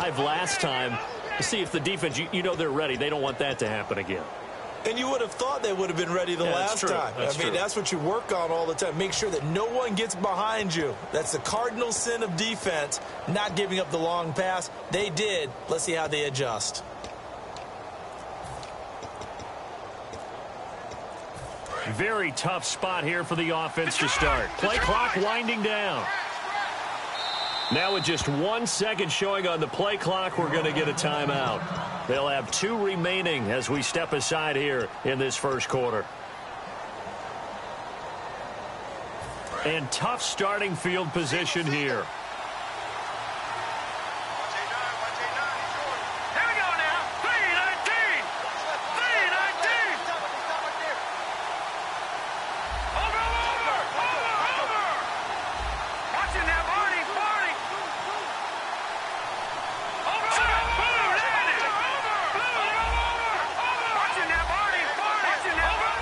drive last time to see if the defense, you know they're ready. They don't want that to happen again. And you would have thought they would have been ready the last time. That's what you work on all the time. Make sure that no one gets behind you. That's the cardinal sin of defense, not giving up the long pass. They did. Let's see how they adjust. Very tough spot here for the offense to start. Play clock winding down. Now with just 1 second showing on the play clock, we're going to get a timeout. They'll have 2 remaining as we step aside here in this first quarter. And tough starting field position here.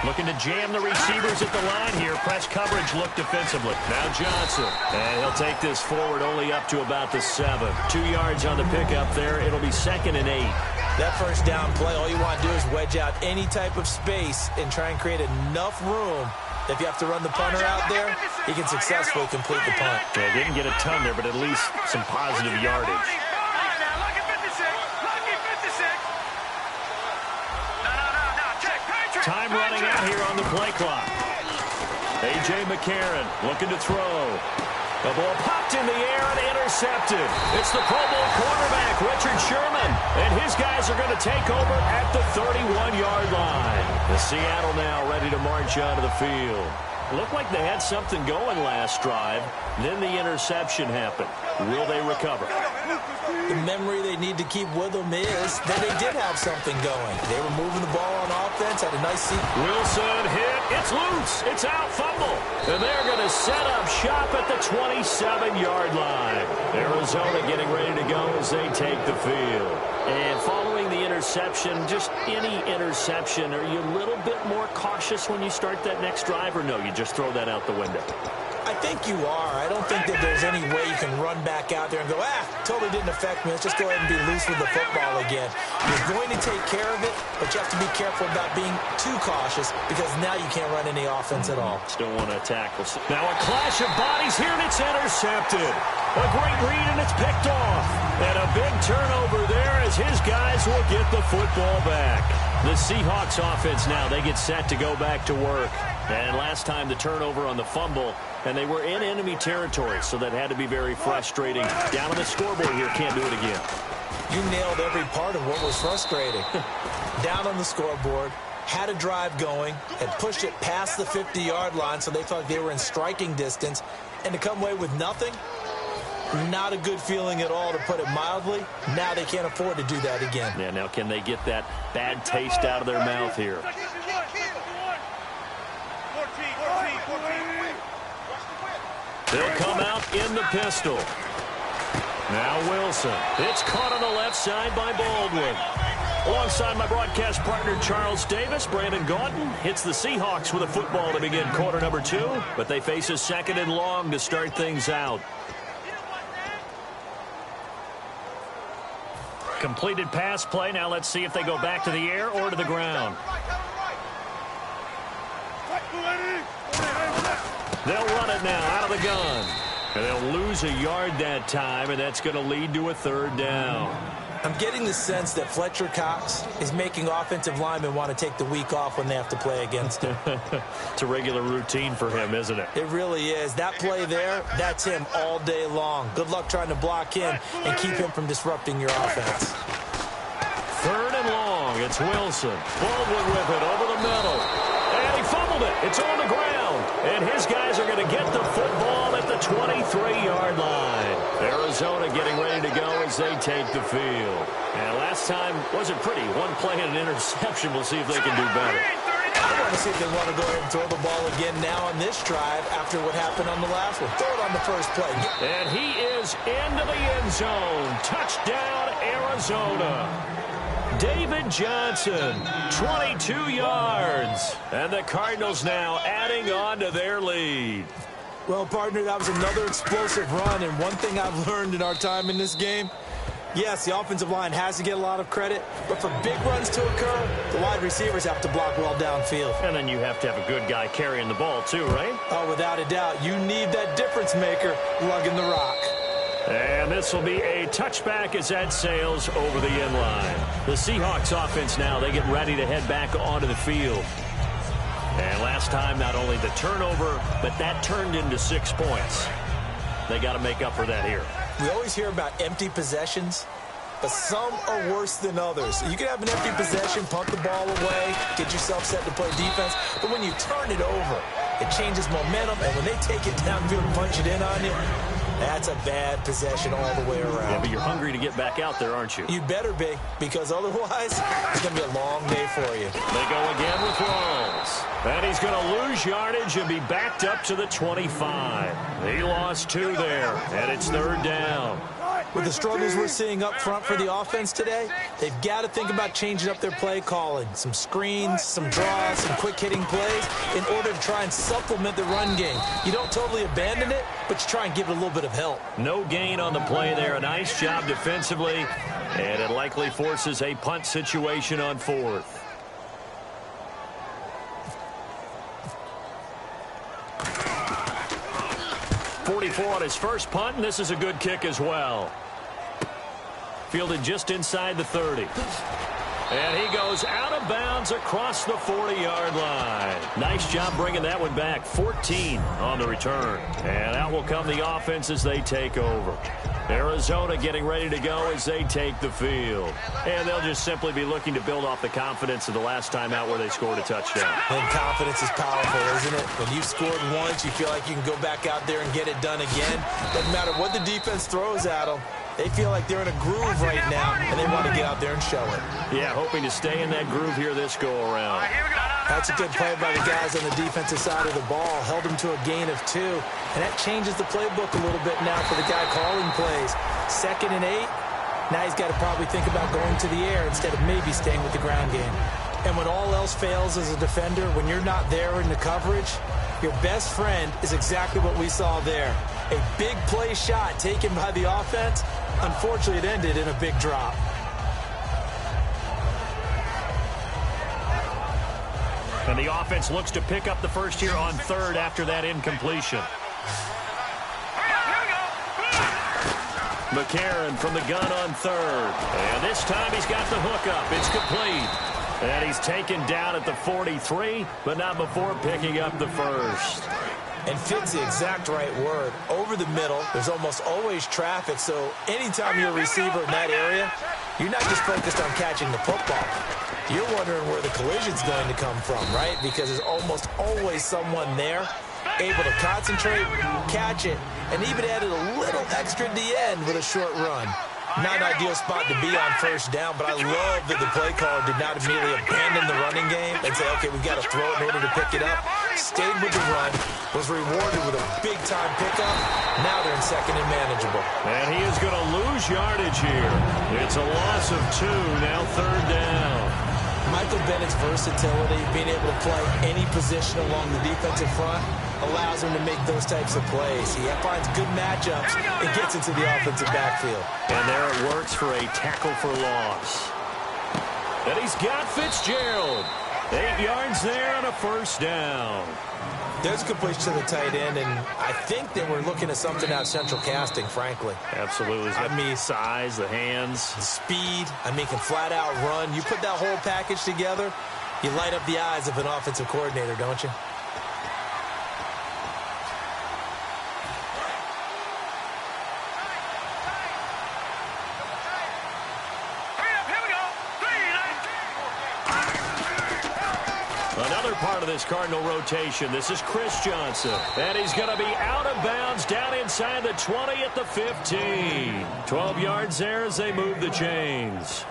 Looking to jam the receivers at the line here. Press coverage look defensively. Now Johnson. And he'll take this forward only up to about the 7. 2 yards on the pickup there. It'll be 2nd and 8. That first down play, all you want to do is wedge out any type of space and try and create enough room. If you have to run the punter out there, he can successfully complete the punt. Yeah, didn't get a ton there, but at least some positive yardage. Time running out here on the play clock. A.J. McCarron looking to throw. The ball popped in the air and intercepted. It's the Pro Bowl quarterback, Richard Sherman. And his guys are going to take over at the 31-yard line. The Seattle now ready to march onto the field. Looked like they had something going last drive. Then the interception happened. Will they recover? The memory they need to keep with them is that they did have something going. They were moving the ball on offense, had a nice seat. Wilson hit. It's loose. It's out. Fumble. And they're going to set up shop at the 27-yard line. Arizona getting ready to go as they take the field. And following the interception, just any interception, are you a little bit more cautious when you start that next drive, or no, you just throw that out the window? I think you are. I don't think that there's any way you can run back out there and go, totally didn't affect me. Let's just go ahead and be loose with the football again. You're going to take care of it, but you have to be careful about being too cautious because now you can't run any offense at all. Still want to tackle. Now a clash of bodies here, and it's intercepted. A great read, and it's picked off. And a big turnover there as his guys will get the football back. The Seahawks offense now, they get set to go back to work. And last time the turnover on the fumble, and they were in enemy territory, so that had to be very frustrating. Down on the scoreboard here, can't do it again. You nailed every part of what was frustrating. Down on the scoreboard, had a drive going, had pushed it past the 50-yard line, so they felt like they were in striking distance, and to come away with nothing, not a good feeling at all, to put it mildly. Now they can't afford to do that again. Yeah, now can they get that bad taste out of their mouth here? They'll come out in the pistol. Now Wilson. It's caught on the left side by Baldwin. Alongside my broadcast partner Charles Davis, Brandon Gaudin hits the Seahawks with a football to begin quarter number 2, but they face a 2nd and long to start things out. Completed pass play. Now let's see if they go back to the air or to the ground. They'll run it now out of the gun. And they'll lose a yard that time, and that's going to lead to a 3rd down. I'm getting the sense that Fletcher Cox is making offensive linemen want to take the week off when they have to play against him. It's a regular routine for him, isn't it? It really is. That play there, that's him all day long. Good luck trying to block him and keep him from disrupting your offense. 3rd and long. It's Wilson. Baldwin with it over the middle. And he fumbled it. It's on the ground. And his guys are going to get the football at the 23-yard line. Arizona getting ready to go as they take the field. And last time wasn't pretty. One play and an interception. We'll see if they can do better. I want to see if they want to go ahead and throw the ball again now on this drive after what happened on the last one. Throw it on the first play. And he is into the end zone. Touchdown, Arizona. David Johnson, 22 yards. And the Cardinals now adding on to their lead. Well, partner, that was another explosive run. And one thing I've learned in our time in this game, Yes, the offensive line has to get a lot of credit, but for big runs to occur, the wide receivers have to block well downfield. And then you have to have a good guy carrying the ball too, right? Oh, without a doubt. You need that difference maker lugging the rock. And this will be a touchback as that sails over the end line. The Seahawks offense now, they get ready to head back onto the field. And last time, not only the turnover, but that turned into 6 points. They got to make up for that here. We always hear about empty possessions, but some are worse than others. You can have an empty possession, punt the ball away, get yourself set to play defense, but when you turn it over, it changes momentum, and when they take it downfield and punch it in on you, that's a bad possession all the way around. Yeah, but you're hungry to get back out there, aren't you? You better be, because otherwise, it's going to be a long day for you. They go again with Rawls. And he's going to lose yardage and be backed up to the 25. He lost 2 there, and it's 3rd down. With the struggles we're seeing up front for the offense today, they've got to think about changing up their play calling. Some screens, some draws, some quick-hitting plays in order to try and supplement the run game. You don't totally abandon it, but you try and give it a little bit of help. No gain on the play there. A nice job defensively, and it likely forces a punt situation on 4th. .44 on his first punt, and this is a good kick as well. Fielded just inside the 30. And he goes out of bounds across the 40-yard line. Nice job bringing that one back. 14 on the return. And out will come the offense as they take over. Arizona getting ready to go as they take the field. And they'll just simply be looking to build off the confidence of the last time out where they scored a touchdown. And confidence is powerful, isn't it? When you've scored once, you feel like you can go back out there and get it done again. Doesn't matter what the defense throws at them. They feel like they're in a groove right now, and they want to get out there and show it. Yeah, hoping to stay in that groove here this go-around. That's a good play by the guys on the defensive side of the ball. Held them to a gain of 2. And that changes the playbook a little bit now for the guy calling plays. 2nd and 8. Now he's got to probably think about going to the air instead of maybe staying with the ground game. And when all else fails as a defender, when you're not there in the coverage, your best friend is exactly what we saw there. A big play shot taken by the offense. Unfortunately, it ended in a big drop. And the offense looks to pick up the first here on 3rd after that incompletion. McCarron from the gun on 3rd. And this time he's got the hook up. It's complete. And he's taken down at the 43, but not before picking up the first. And fit's the exact right word. Over the middle, there's almost always traffic, so anytime you're a receiver in that area, you're not just focused on catching the football. You're wondering where the collision's going to come from, right? Because there's almost always someone there able to concentrate, catch it, and even added a little extra at the end with a short run. Not an ideal spot to be on first down, but I love that the play caller did not immediately abandon the running game and say, okay, we've got to throw it in order to pick it up. Stayed with the run, was rewarded with a big-time pickup. Now they're in 2nd and manageable. And he is going to lose yardage here. It's a loss of 2, now 3rd down. Michael Bennett's versatility, being able to play any position along the defensive front, allows him to make those types of plays. He finds good matchups and gets into the offensive backfield. And there it works for a tackle for loss. And he's got Fitzgerald. 8 yards there on a first down. There's a completion to the tight end, and I think that we're looking at something out of central casting, frankly. Absolutely. I mean, size, the hands. the speed, can flat out run. You put that whole package together, you light up the eyes of an offensive coordinator, don't you? Another part of this Cardinal rotation. This is Chris Johnson. And he's going to be out of bounds down inside the 20 at the 15. 12 yards there as they move the chains.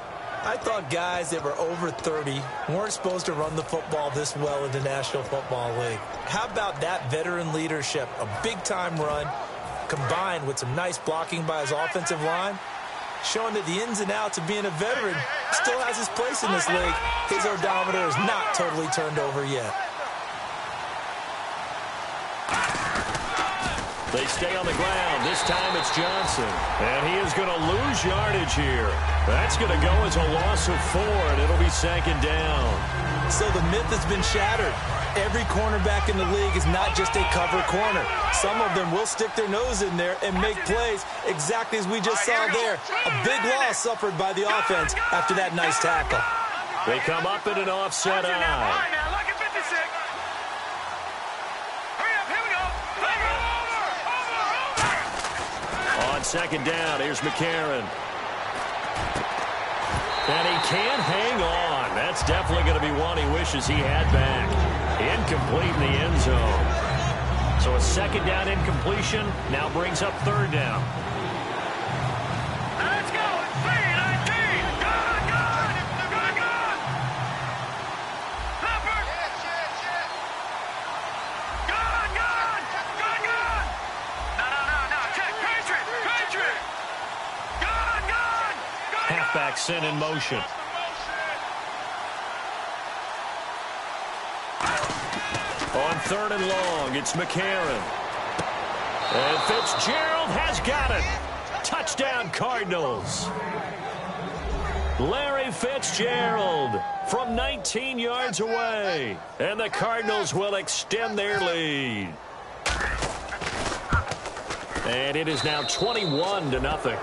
I thought guys that were over 30 weren't supposed to run the football this well in the National Football League. How about that veteran leadership? A big-time run combined with some nice blocking by his offensive line, showing that the ins and outs of being a veteran still has his place in this league. His odometer is not totally turned over yet. They stay on the ground. This time it's Johnson. And he is going to lose yardage here. That's going to go as a loss of 4, and it'll be second down. So the myth has been shattered. Every cornerback in the league is not just a cover corner. Some of them will stick their nose in there and make plays exactly as we just saw there. A big loss suffered by the offense after that nice tackle. They come up in an offset eye. On second down, here's McCarron. And he can't hang on. That's definitely going to be one he wishes he had back. Incomplete in the end zone. So a second down incompletion now brings up third down. Let's go. 3-19. Good, good. Good, good. Pepper. Good, good. Good, good. No. Check. Patriot. Good, good. Halfback sent in motion. On third and long, it's McCarron. And Fitzgerald has got it. Touchdown, Cardinals. Larry Fitzgerald from 19 yards away. And the Cardinals will extend their lead. And it is now 21-0.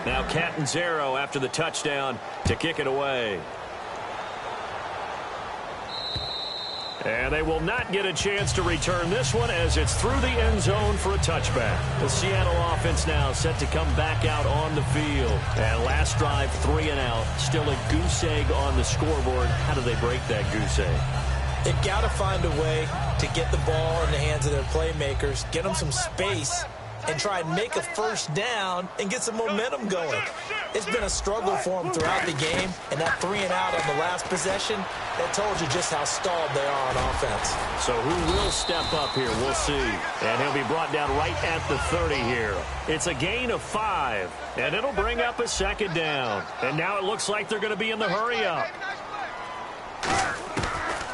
Now Catanzaro after the touchdown to kick it away. And they will not get a chance to return this one as it's through the end zone for a touchback. The Seattle offense now set to come back out on the field. And last drive, 3 and out. Still a goose egg on the scoreboard. How do they break that goose egg? They've got to find a way to get the ball in the hands of their playmakers, get them some space, and try and make a first down and get some momentum going. It's been a struggle for them throughout the game, and that 3 and out on the last possession, that told you just how stalled they are on offense. So who will step up here? We'll see. And he'll be brought down right at the 30 here. It's a gain of 5, and it'll bring up a second down. And now it looks like they're going to be in the hurry-up.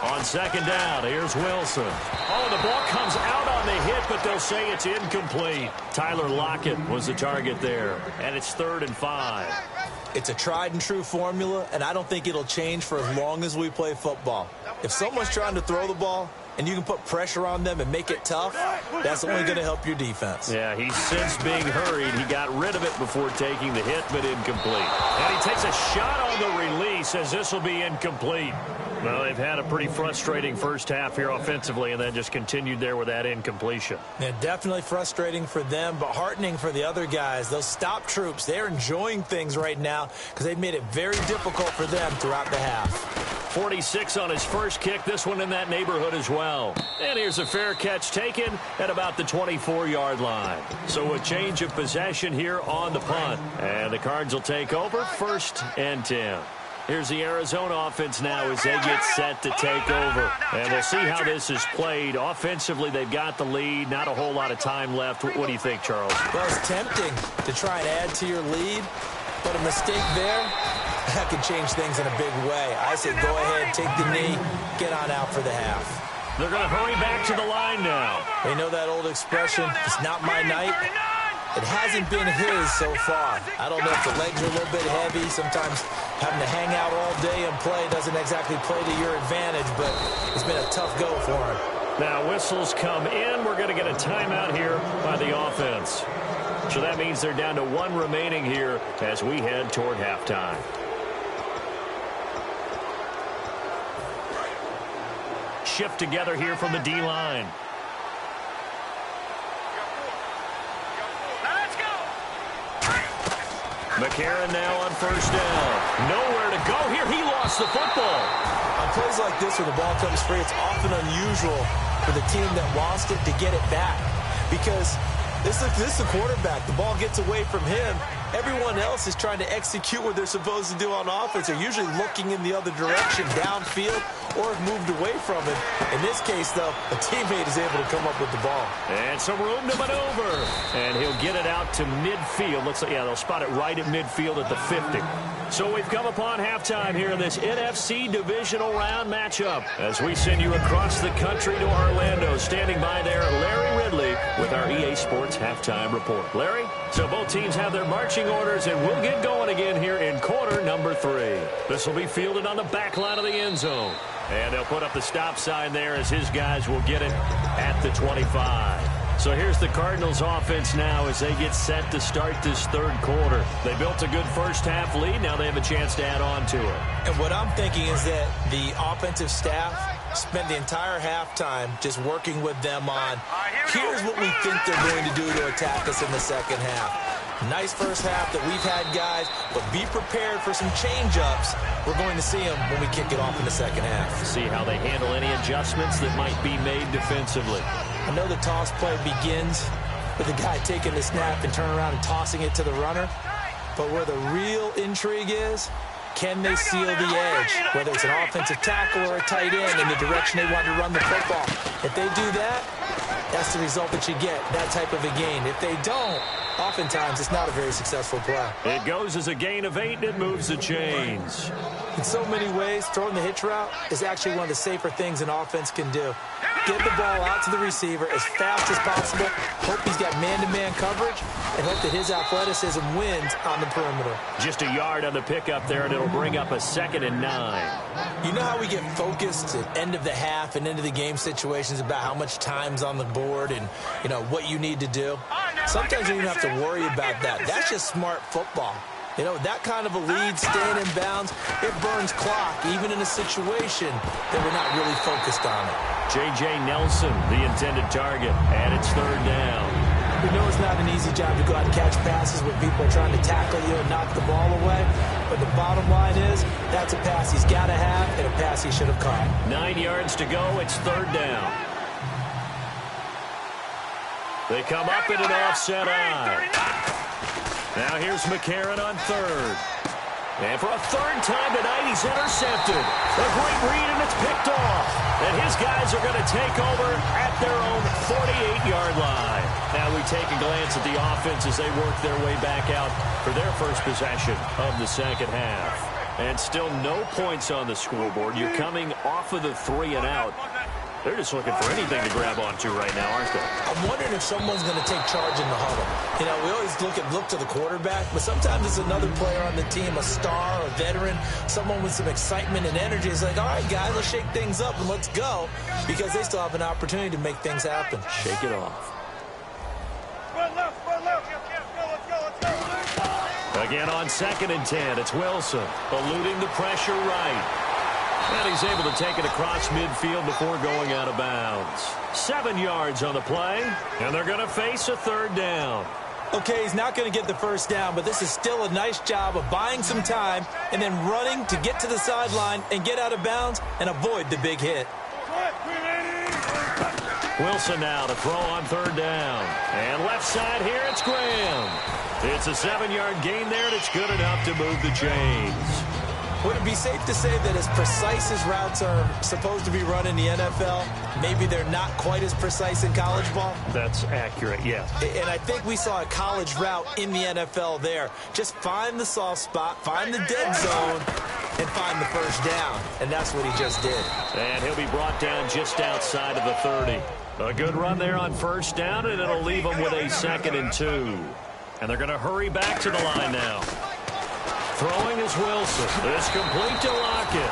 On second down, here's Wilson. Oh, the ball comes out on the hit, but they'll say it's incomplete. Tyler Lockett was the target there, and it's 3rd and 5. It's a tried-and-true formula, and I don't think it'll change for as long as we play football. If someone's trying to throw the ball and you can put pressure on them and make it tough, that's only going to help your defense. Yeah, he's since being hurried. He got rid of it before taking the hit, but incomplete. And he takes a shot on the release as this will be incomplete. Well, they've had a pretty frustrating first half here offensively, and then just continued there with that incompletion. Yeah, definitely frustrating for them, but heartening for the other guys. Those stop troops, they're enjoying things right now because they've made it very difficult for them throughout the half. 46 on his first kick, this one in that neighborhood as well. And here's a fair catch taken at about the 24-yard line. So a change of possession here on the punt. And the Cards will take over 1st and 10. Here's the Arizona offense now as they get set to take over. And we'll see how this is played. Offensively, they've got the lead. Not a whole lot of time left. What do you think, Charles? Well, it's tempting to try and add to your lead, but a mistake there, that could change things in a big way. I say go ahead, take the knee, get on out for the half. They're going to hurry back to the line now. They know that old expression, it's not my night. It hasn't been his so far. I don't know if the legs are a little bit heavy. Sometimes having to hang out all day and play doesn't exactly play to your advantage, but it's been a tough go for him. Now whistles come in. We're going to get a timeout here by the offense. So that means they're down to 1 remaining here as we head toward halftime. Shift together here from the D-line. McCarron now on 1st down. Nowhere to go here. He lost the football. On plays like this where the ball comes free, it's often unusual for the team that lost it to get it back. Because this is the quarterback. The ball gets away from him, Everyone else is trying to execute what they're supposed to do on offense. They're usually looking in the other direction, downfield, or have moved away from it. In this case, though, a teammate is able to come up with the ball. And some room to maneuver. And he'll get it out to midfield. Looks like, yeah, they'll spot it right at midfield at the 50. So we've come upon halftime here in this NFC divisional round matchup. As we send you across the country to Orlando, standing by there, Larry Ridley with our EA Sports halftime report. Larry, so both teams have their marching orders, and we'll get going again here in quarter number 3. This will be fielded on the back line of the end zone. And they'll put up the stop sign there as his guys will get it at the 25. So here's the Cardinals offense now as they get set to start this third quarter. They built a good first half lead. Now they have a chance to add on to it. And what I'm thinking is that the offensive staff spent the entire halftime just working with them on, here's what we think they're going to do to attack us in the second half. Nice first half that we've had, guys, but be prepared for some change-ups. We're going to see them when we kick it off in the second half. See how they handle any adjustments that might be made defensively. I know the toss play begins with the guy taking the snap and turning around and tossing it to the runner, but where the real intrigue is, can they seal the edge, whether it's an offensive tackle or a tight end in the direction they want to run the football. If they do that, that's the result that you get, that type of a gain. If they don't, oftentimes it's not a very successful play. It goes as a gain of 8, and it moves the chains. In so many ways, throwing the hitch route is actually one of the safer things an offense can do. Get the ball out to the receiver as fast as possible, hope he's got man-to-man coverage, and hope that his athleticism wins on the perimeter. Just a yard on the pickup there, and it'll bring up a 2nd and 9. You know how we get focused at end of the half and into the game situations about how much time's on the board and, you know, what you need to do? Sometimes you don't have to worry about that. That's just smart football. You know, that kind of a lead, staying in bounds, it burns clock, even in a situation that we're not really focused on it. J.J. Nelson, the intended target, and it's 3rd down. We know it's not an easy job to go out and catch passes when people are trying to tackle you and knock the ball away, but the bottom line is that's a pass he's got to have and a pass he should have caught. 9 yards to go, it's 3rd down. They come up in an offset eye. Now here's McCarron on 3rd. And for a 3rd time tonight, he's intercepted. A great read, and it's picked off. And his guys are going to take over at their own 48-yard line. Now we take a glance at the offense as they work their way back out for their first possession of the second half. And still no points on the scoreboard. You're coming off of the 3 and out. They're just looking for anything to grab onto right now, aren't they? I'm wondering if someone's going to take charge in the huddle. You know, we always look to the quarterback, but sometimes it's another player on the team, a star, a veteran, someone with some excitement and energy. It's like, all right, guys, let's shake things up and let's go, because they still have an opportunity to make things happen. Shake it off. Again on 2nd and 10, it's Wilson, eluding the pressure right. And he's able to take it across midfield before going out of bounds. 7 yards on the play, and they're going to face a 3rd down. Okay, he's not going to get the first down, but this is still a nice job of buying some time and then running to get to the sideline and get out of bounds and avoid the big hit. Wilson now to throw on 3rd down. And left side here, it's Graham. It's a 7-yard gain there, and it's good enough to move the chains. Would it be safe to say that as precise as routes are supposed to be run in the NFL, maybe they're not quite as precise in college ball? That's accurate, yes. And I think we saw a college route in the NFL there. Just find the soft spot, find the dead zone, and find the first down. And that's what he just did. And he'll be brought down just outside of the 30. A good run there on 1st down, and it'll leave them with a 2nd and 2. And they're going to hurry back to the line now. Throwing is Wilson. It's complete to Lockett.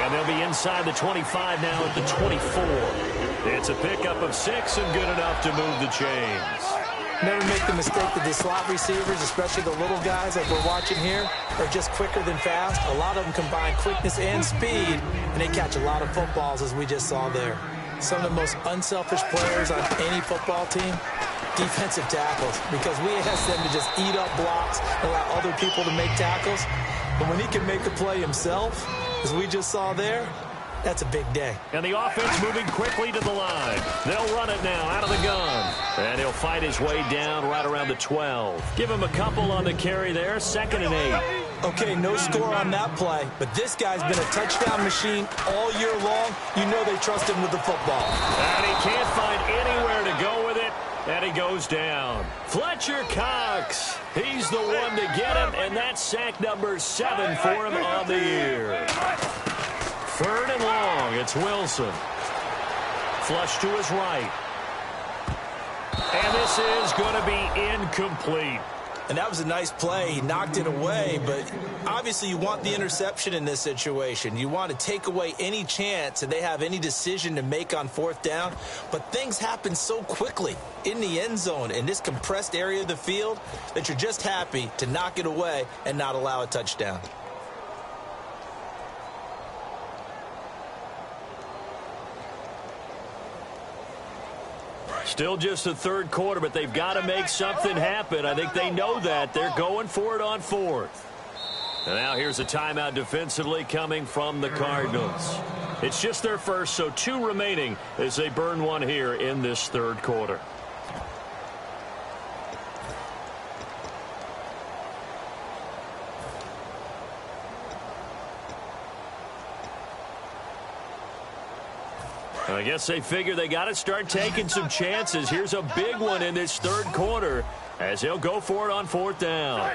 And they'll be inside the 25 now at the 24. It's a pickup of 6 and good enough to move the chains. Never make the mistake that the slot receivers, especially the little guys like we're watching here, are just quicker than fast. A lot of them combine quickness and speed, and they catch a lot of footballs, as we just saw there. Some of the most unselfish players on any football team, defensive tackles, because we ask them to just eat up blocks and allow other people to make tackles. But when he can make a play himself, as we just saw there, That's a big day. And the offense moving quickly to the line. They'll run it now out of the gun. And he'll fight his way down right around the 12. Give him a couple on the carry there, 2nd and 8. Okay, no score on that play, but this guy's been a touchdown machine all year long. You know they trust him with the football. And he can't find anywhere to go with it, and he goes down. Fletcher Cox, he's the one to get him, and that's sack number 7 for him on the year. 3rd and long, it's Wilson. Flush to his right. And this is going to be incomplete. And that was a nice play. He knocked it away, but obviously you want the interception in this situation. You want to take away any chance that they have any decision to make on 4th down. But things happen so quickly in the end zone in this compressed area of the field that you're just happy to knock it away and not allow a touchdown. Still just the 3rd quarter, but they've got to make something happen. I think they know that. They're going for it on 4th. And now here's a timeout defensively coming from the Cardinals. It's just their first, so 2 remaining as they burn one here in this 3rd quarter. I guess they figure they got to start taking some chances. Here's a big one in this 3rd quarter as he'll go for it on 4th down.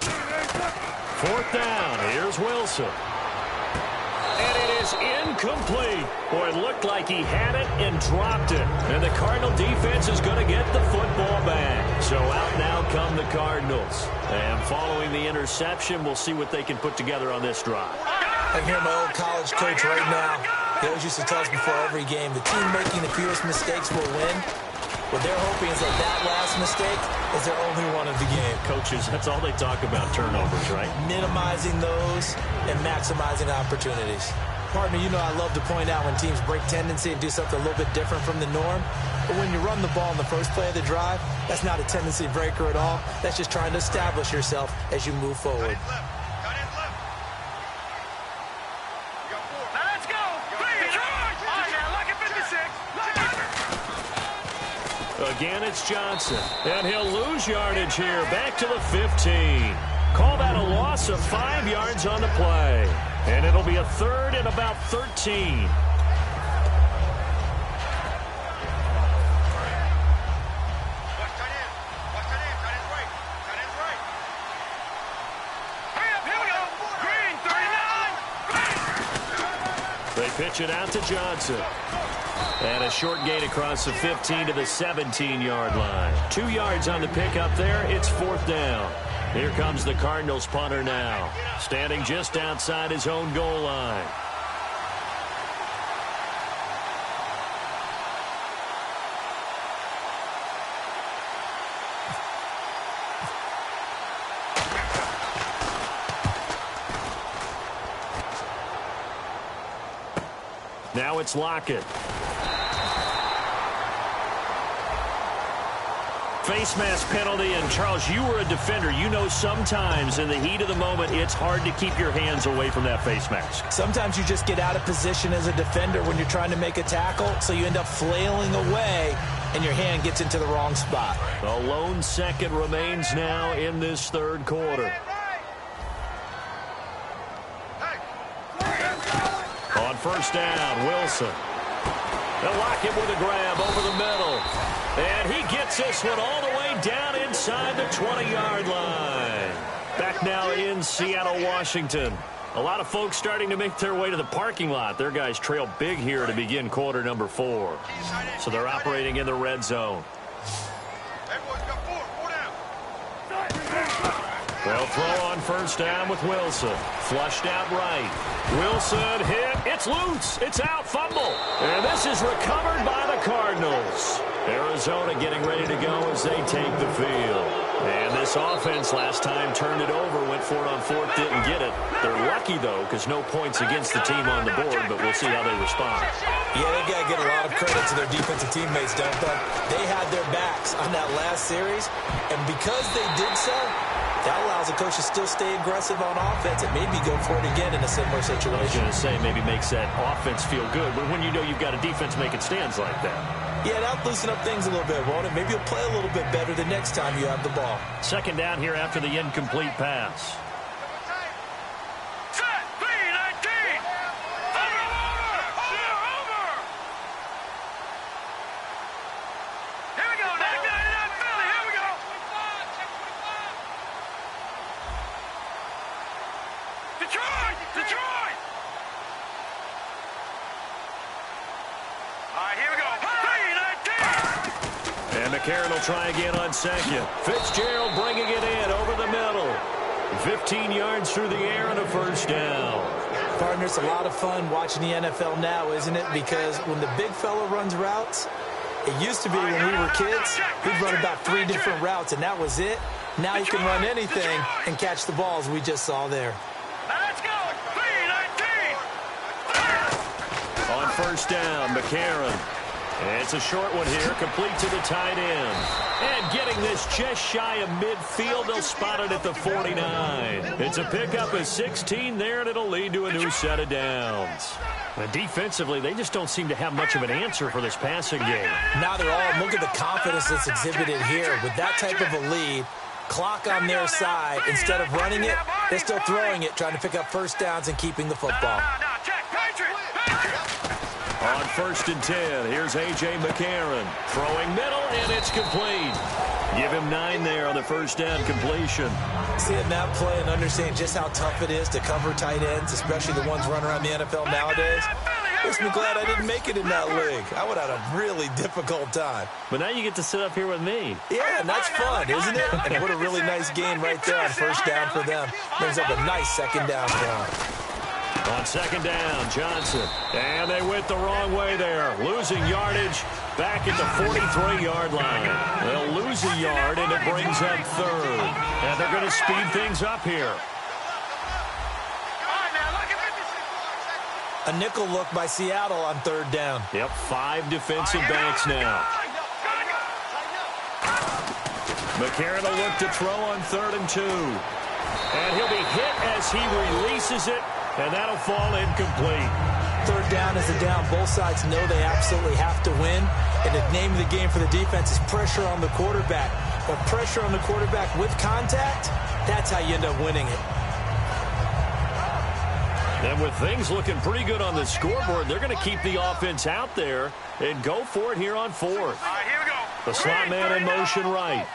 4th down. Here's Wilson. And it is incomplete. Boy, it looked like he had it and dropped it. And the Cardinal defense is going to get the football back. So out now come the Cardinals. And following the interception, we'll see what they can put together on this drive. I hear my old college coach right now. He always used to tell us before every game, the team making the fewest mistakes will win. What they're hoping is that last mistake is their only one of the game. Coaches, that's all they talk about, turnovers, right? Minimizing those and maximizing opportunities. Partner, you know I love to point out when teams break tendency and do something a little bit different from the norm. But when you run the ball in the first play of the drive, that's not a tendency breaker at all. That's just trying to establish yourself as you move forward. Again, it's Johnson. And he'll lose yardage here. Back to the 15. Call that a loss of 5 yards on the play. And it'll be a 3rd and about 13. They pitch it out to Johnson. And a short gain across the 15 to the 17-yard line. 2 yards on the pickup there. It's 4th down. Here comes the Cardinals punter now. Standing just outside his own goal line. Now it's Lockett. Face mask penalty, and Charles, you were a defender. You know sometimes in the heat of the moment, it's hard to keep your hands away from that face mask. Sometimes you just get out of position as a defender when you're trying to make a tackle, so you end up flailing away, and your hand gets into the wrong spot. A lone second remains now in this 3rd quarter. On 1st down, Wilson. They'll lock him with a grab over the middle. And he gets this one all the way down inside the 20-yard line. Back now in Seattle, Washington. A lot of folks starting to make their way to the parking lot. Their guys trail big here to begin quarter number 4. So they're operating in the red zone. They'll throw on 1st down with Wilson. Flushed out right. Wilson hit. It's loose. It's out. Fumble. And this is recovered by the Cardinals. Arizona getting ready to go as they take the field. And this offense last time turned it over, went for it on 4th, didn't get it. They're lucky, though, because no points against the team on the board, but we'll see how they respond. Yeah, they got to get a lot of credit to their defensive teammates, don't they? They had their backs on that last series, and because they did so, That allows the coach to still stay aggressive on offense and maybe go for it again in a similar situation. I was going to say maybe makes that offense feel good, but when you know you've got a defense making stands like that. Yeah, that'll loosen up things a little bit, won't it? Maybe you'll play a little bit better the next time you have the ball. Second down here after the incomplete pass. Set, B-19. Over. Here we go, 99 Philly. Here we go. Detroit. All right, here we go. B-19. And McCarron will try again on second. Fitzgerald bringing it in over the middle. 15 yards through the air and a first down. Partner, it's a lot of fun watching the NFL now, isn't it? Because when the big fella runs routes, it used to be when we were kids, he'd run about 3 different routes, and that was it. Now you can run anything and catch the balls we just saw there. Now let's go. B-19. On first down, McCarron. And it's a short one here, complete to the tight end. And getting this just shy of midfield, they'll spot it at the 49. It's a pickup of 16 there, and it'll lead to a new set of downs. And defensively, they just don't seem to have much of an answer for this passing game. Not at all. Look at the confidence that's exhibited here. With that type of a lead, clock on their side, instead of running it, they're still throwing it, trying to pick up first downs and keeping the football. Now, check, Patriot. On first and 10, here's A.J. McCarron. Throwing middle, and it's complete. Give him 9 there on the first down completion. Seeing that play and understanding just how tough it is to cover tight ends, especially the ones running around the NFL nowadays, makes me glad I didn't make it in that league. I would have had a really difficult time. But now you get to sit up here with me. Yeah, and that's fun, isn't it? And what a really nice gain right there on first down for them. Brings up a nice second down for them. On second down, Johnson. And they went the wrong way there. Losing yardage back at the 43-yard line. They'll lose a yard, and it brings up third. And they're going to speed things up here. A nickel look by Seattle on third down. Yep, 5 defensive backs now. McCarron will look to throw on 3rd and 2. And he'll be hit as he releases it. And that'll fall incomplete. Third down is a down. Both sides know they absolutely have to win. And the name of the game for the defense is pressure on the quarterback. But pressure on the quarterback with contact, that's how you end up winning it. And with things looking pretty good on the scoreboard, they're going to keep the offense out there and go for it here on 4th. All right, here we go. The slot man in motion right.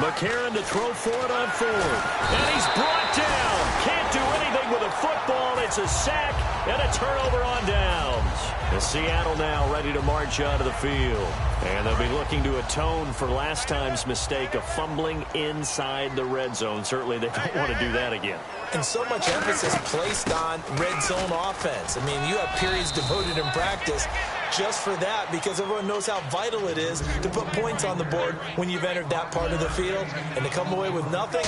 McCarron to throw for it on 4th. And he's brought down. Can't do anything with a football. It's a sack and a turnover on downs. And Seattle now ready to march out of the field. And they'll be looking to atone for last time's mistake of fumbling inside the red zone. Certainly they don't want to do that again. And so much emphasis placed on red zone offense. I mean, you have periods devoted in practice just for that, because everyone knows how vital it is to put points on the board when you've entered that part of the field. And to come away with nothing,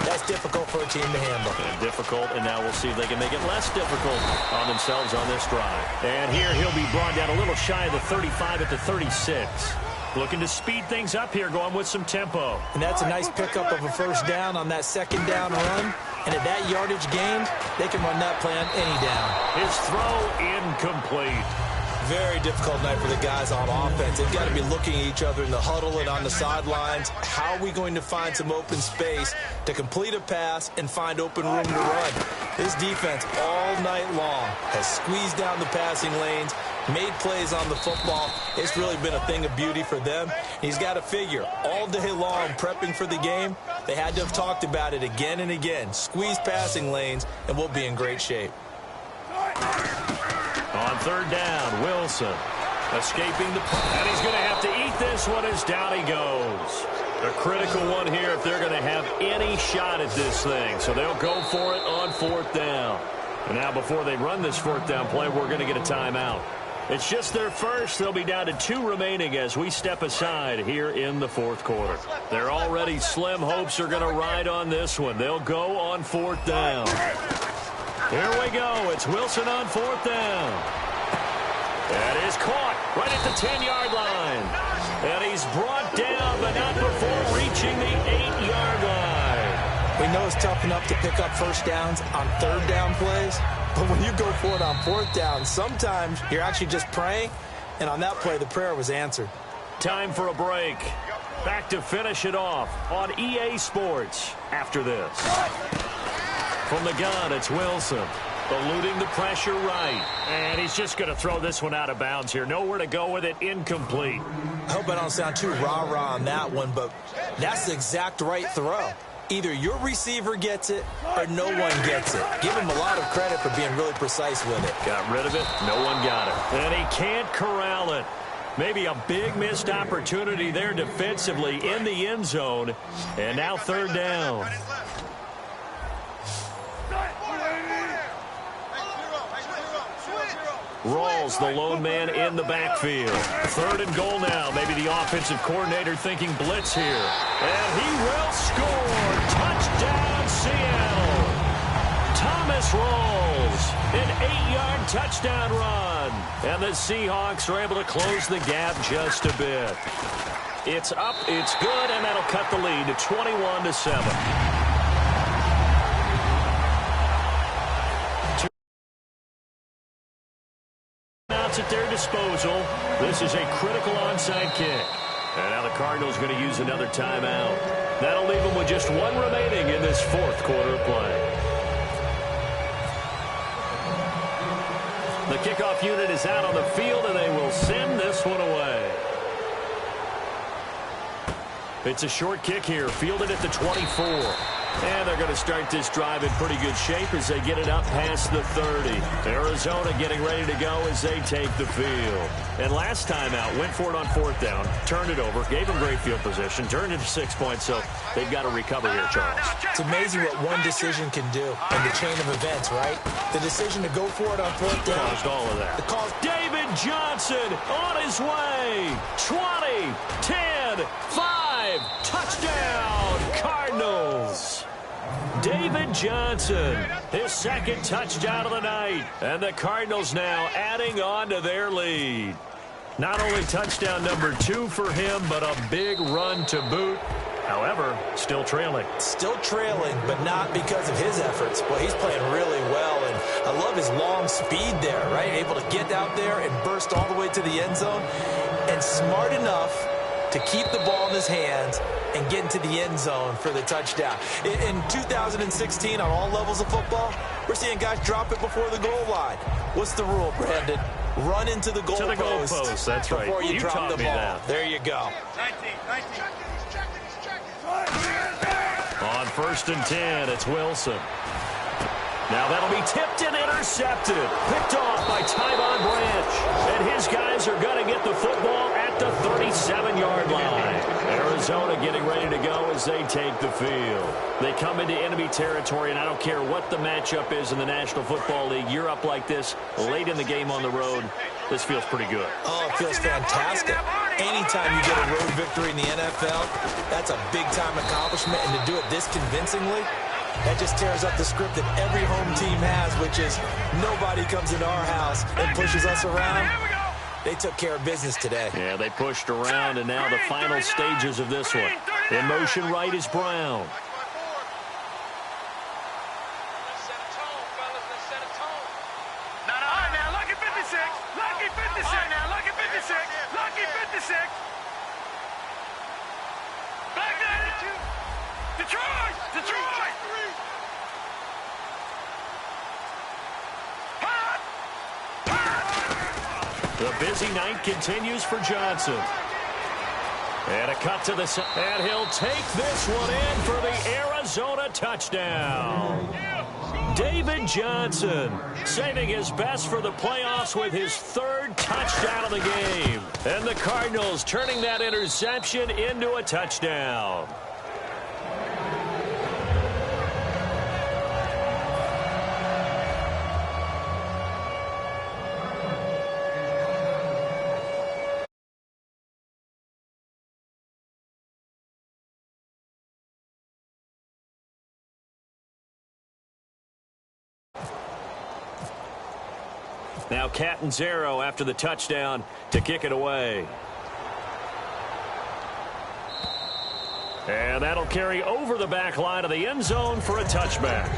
that's difficult for a team to handle. Difficult, and now we'll see if they can make it less difficult on themselves on this drive. And here he'll be brought down a little shy of the 35 at the 36. Looking to speed things up here, going with some tempo. And that's a nice pickup of a first down on that second down run. And at that yardage gained, they can run that play on any down. His throw incomplete. Very difficult night for the guys on offense. They've got to be looking at each other in the huddle and on the sidelines. How are we going to find some open space to complete a pass and find open room to run? This defense all night long has squeezed down the passing lanes, made plays on the football. It's really been a thing of beauty for them. He's got to figure all day long prepping for the game. They had to have talked about it again and again. Squeeze passing lanes, and we'll be in great shape. On third down, Wilson escaping the punt. And he's going to have to eat this one as down he goes. A critical one here if they're going to have any shot at this thing. So they'll go for it on 4th down. And now before they run this 4th down play, we're going to get a timeout. It's just their first. They'll be down to 2 remaining as we step aside here in the 4th quarter. They're already slim hopes are going to ride on this one. They'll go on 4th down. Here we go. It's Wilson on 4th down. That is caught right at the 10-yard line. And he's brought down, but not before reaching the 8-yard line. We know it's tough enough to pick up first downs on 3rd down plays, but when you go for it on 4th down, sometimes you're actually just praying, and on that play, the prayer was answered. Time for a break. Back to finish it off on EA Sports after this. From the gun, it's Wilson. Eluding the pressure right. And he's just going to throw this one out of bounds here. Nowhere to go with it. Incomplete. I hope I don't sound too rah-rah on that one, but that's the exact right throw. Either your receiver gets it or no one gets it. Give him a lot of credit for being really precise with it. Got rid of it. No one got it. And he can't corral it. Maybe a big missed opportunity there defensively in the end zone. And now 3rd down. Rawls, the lone man in the backfield. 3rd and goal now. Maybe the offensive coordinator thinking blitz here. And he will score. Touchdown, Seattle. Thomas Rawls, an 8-yard touchdown run. And the Seahawks are able to close the gap just a bit. It's up, it's good, and that'll cut the lead to 21-7. At their disposal. This is a critical onside kick. And now the Cardinals are going to use another timeout. That'll leave them with just one remaining in this 4th quarter of play. The kickoff unit is out on the field, and they will send this one away. It's a short kick here, fielded at the 24. And they're going to start this drive in pretty good shape as they get it up past the 30. Arizona getting ready to go as they take the field. And last time out, went for it on 4th down, turned it over, gave them great field position, turned it to 6 points, so they've got to recover here, Charles. It's amazing what one decision can do in the chain of events, right? The decision to go for it on 4th down. Caused all of that. David Johnson on his way. 20, 10, 5, touchdown, Cardinals. David Johnson, his 2nd touchdown of the night. And the Cardinals now adding on to their lead. Not only touchdown number 2 for him, but a big run to boot. However, still trailing. Still trailing, but not because of his efforts. Well, he's playing really well, and I love his long speed there, right? Able to get out there and burst all the way to the end zone, and smart enough to keep the ball in his hands and get into the end zone for the touchdown. In 2016, on all levels of football, we're seeing guys drop it before the goal line. What's the rule, Brandon? Run into the goal post. That's right. Before you drop the ball. That. There you go. 19. On 1st and 10, it's Wilson. Now that'll be tipped and intercepted. Picked off by Tyvon Branch. And his guys are going to get the football at the 37-yard line. Arizona getting ready to go as they take the field. They come into enemy territory, and I don't care what the matchup is in the National Football League. You're up like this late in the game on the road. This feels pretty good. Oh, it feels fantastic. Anytime you get a road victory in the NFL, that's a big-time accomplishment, and to do it this convincingly, that just tears up the script that every home team has, which is nobody comes into our house and pushes us around. They took care of business today. Yeah, they pushed around, and now the final stages of this one. In motion right is Brown. The busy night continues for Johnson. And a cut to the side. And he'll take this one in for the Arizona touchdown. David Johnson saving his best for the playoffs with his 3rd touchdown of the game. And the Cardinals turning that interception into a touchdown. Now Catanzaro after the touchdown to kick it away. And that'll carry over the back line of the end zone for a touchback.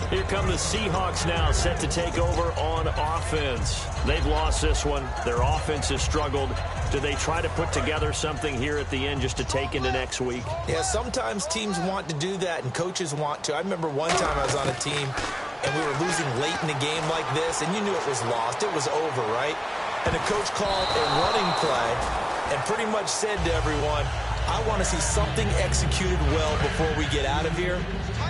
Here come the Seahawks now set to take over on offense. They've lost this one. Their offense has struggled. Do they try to put together something here at the end just to take into next week? Yeah, sometimes teams want to do that and coaches want to. I remember one time I was on a team and we were losing late in a game like this, and you knew it was lost. It was over, right? And the coach called a running play and pretty much said to everyone, I want to see something executed well before we get out of here.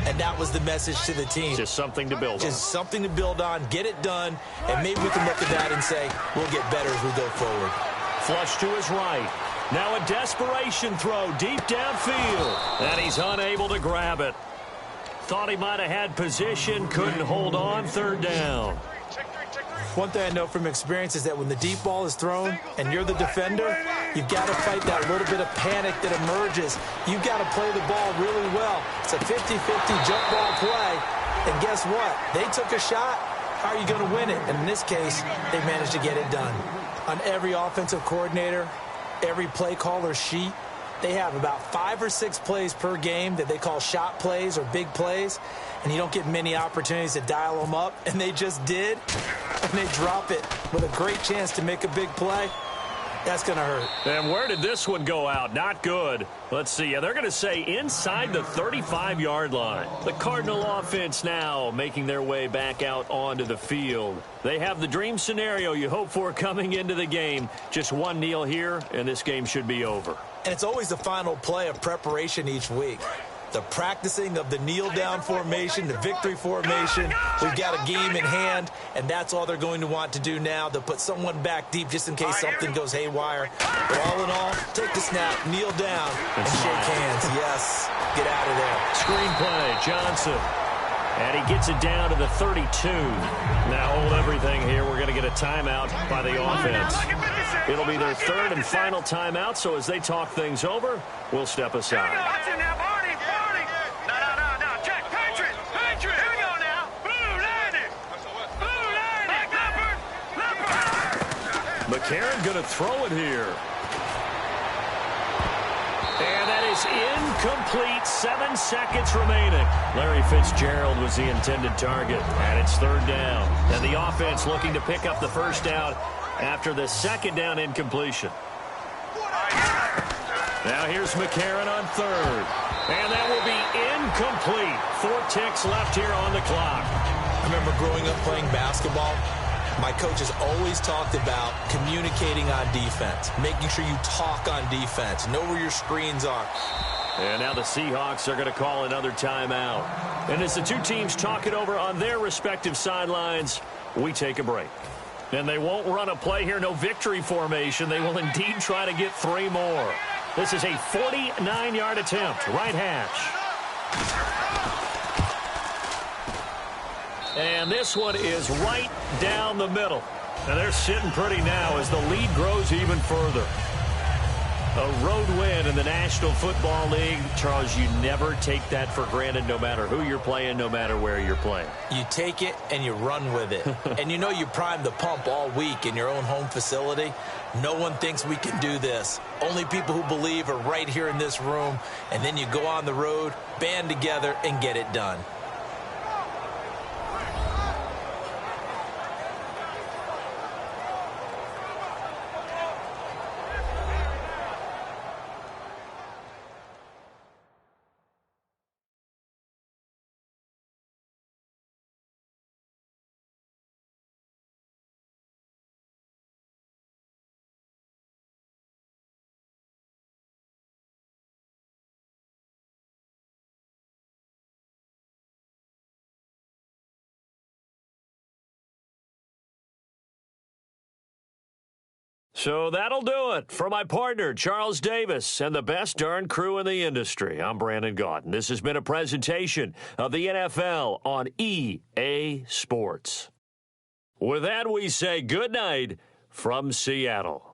And that was the message to the team. Just something to build on. Just something to build on, get it done, and maybe we can look at that and say, we'll get better as we go forward. Flush to his right. Now a desperation throw deep downfield. And he's unable to grab it. Thought he might have had position, couldn't hold on, third down. One thing I know from experience is that when the deep ball is thrown and you're the defender, you've got to fight that little bit of panic that emerges. You've got to play the ball really well. It's a 50-50 jump ball play. And guess what? They took a shot. How are you going to win it? And in this case, they managed to get it done. On every offensive coordinator, every play caller sheet, they have about 5 or 6 plays per game that they call shot plays or big plays, and you don't get many opportunities to dial them up, and they just did, and they drop it with a great chance to make a big play. That's going to hurt. And where did this one go out? Not good. Let's see. Yeah, they're going to say inside the 35-yard line. The Cardinal offense now making their way back out onto the field. They have the dream scenario you hope for coming into the game. Just one kneel here, and this game should be over. And it's always the final play of preparation each week. The practicing of the kneel-down formation, the victory formation. We've got a game in hand, and that's all they're going to want to do now. They'll put someone back deep just in case something goes haywire. But all in all, take the snap, kneel down, and shake hands. Yes, get out of there. Screenplay, Johnson. And he gets it down to the 32. Now hold everything here. We're going to get a timeout by the offense. It'll be their third and final timeout, so as they talk things over, we'll step aside. McCarron going to throw it here. And that is incomplete. 7 seconds remaining. Larry Fitzgerald was the intended target, and it's third down. And the offense looking to pick up the first down after the second down incompletion. Now here's McCarron on third. And that will be incomplete. 4 ticks left here on the clock. I remember growing up playing basketball. My coaches always talked about communicating on defense, making sure you talk on defense, know where your screens are. And now the Seahawks are going to call another timeout. And as the two teams talk it over on their respective sidelines, we take a break. And they won't run a play here, no victory formation. They will indeed try to get 3 more. This is a 49-yard attempt, right hash. And this one is right down the middle. And they're sitting pretty now as the lead grows even further. A road win in the National Football League. Charles, you never take that for granted no matter who you're playing, no matter where you're playing. You take it and you run with it. And you know you primed the pump all week in your own home facility. No one thinks we can do this. Only people who believe are right here in this room. And then you go on the road, band together, and get it done. So that'll do it for my partner, Charles Davis, and the best darn crew in the industry. I'm Brandon Gaudin. This has been a presentation of the NFL on EA Sports. With that, we say good night from Seattle.